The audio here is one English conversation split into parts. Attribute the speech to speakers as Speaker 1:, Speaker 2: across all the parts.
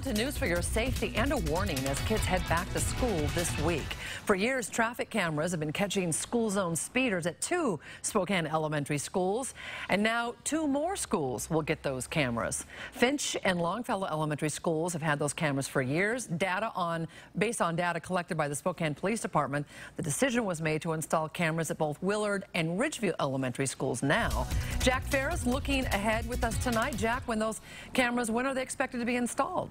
Speaker 1: to news for your safety and a warning as kids head back to school this week. For years, traffic cameras have been catching school zone speeders at 2 Spokane elementary schools, and now 2 more schools will get those cameras. Finch and Longfellow elementary schools have had those cameras for years. Based on data collected by the Spokane Police Department, the decision was made to install cameras at both Willard and Ridgeview elementary schools now. Jack Ferris looking ahead with us tonight. Jack, when those cameras, when are they expected to be installed?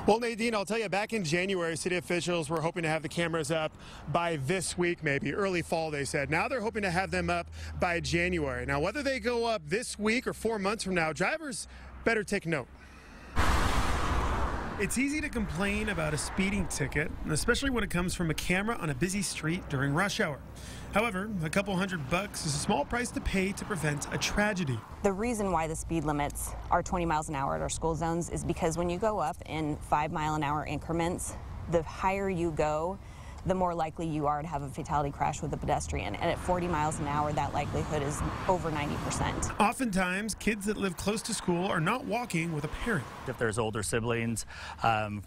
Speaker 2: Well, Nadine, I'll tell you, back in January, city officials were hoping to have the cameras up by this week, maybe early fall, they said. Now they're hoping to have them up by January. Now, whether they go up this week or 4 months from now, drivers better take note. It's easy to complain about a speeding ticket, especially when it comes from a camera on a busy street during rush hour. However, a couple $100 is a small price to pay to prevent a tragedy.
Speaker 3: The reason why the speed limits are 20 miles an hour at our school zones is because when you go up in 5-mile-an-hour increments, the higher you go, the more likely you are to have a fatality crash with a pedestrian. And at 40 miles an hour, that likelihood is over 90%.
Speaker 2: Oftentimes, kids that live close to school are not walking with a parent.
Speaker 4: If there's older siblings,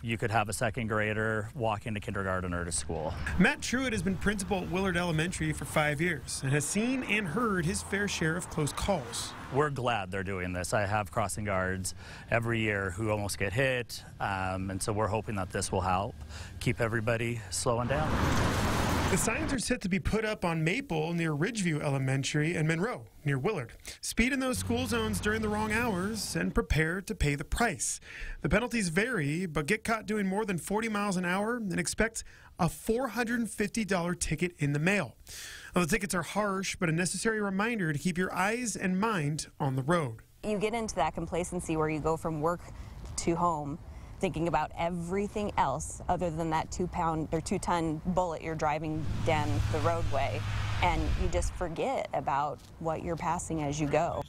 Speaker 4: you could have a second grader walking to kindergarten or to school.
Speaker 2: Matt Truitt has been principal at Willard Elementary for 5 years and has seen and heard his fair share of close calls.
Speaker 4: We're glad they're doing this. I have crossing guards every year who almost get hit, and so we're hoping that this will help keep everybody slowing down.
Speaker 2: The signs are set to be put up on Maple near Ridgeview Elementary and Monroe near Willard. Speed in those school zones during the wrong hours and prepare to pay the price. The penalties vary, but get caught doing more than 40 miles an hour and expect a $450 ticket in the mail. Well, the tickets are harsh, but a necessary reminder to keep your eyes and mind on the road.
Speaker 3: You get into that complacency where you go from work to home thinking about everything else other than that 2-ton bullet you're driving down the roadway, and you just forget about what you're passing as you go.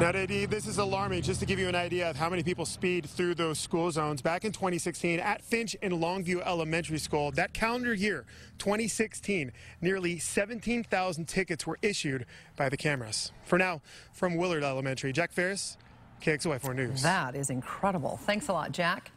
Speaker 2: Now, Nadine, this is alarming. Just to give you an idea of how many people speed through those school zones, back in 2016 at Finch and Longview Elementary School, that calendar year, 2016, nearly 17,000 tickets were issued by the cameras. For now, from Willard Elementary, Jack Ferris, KXOY 4 News.
Speaker 1: That is incredible. Thanks a lot, Jack.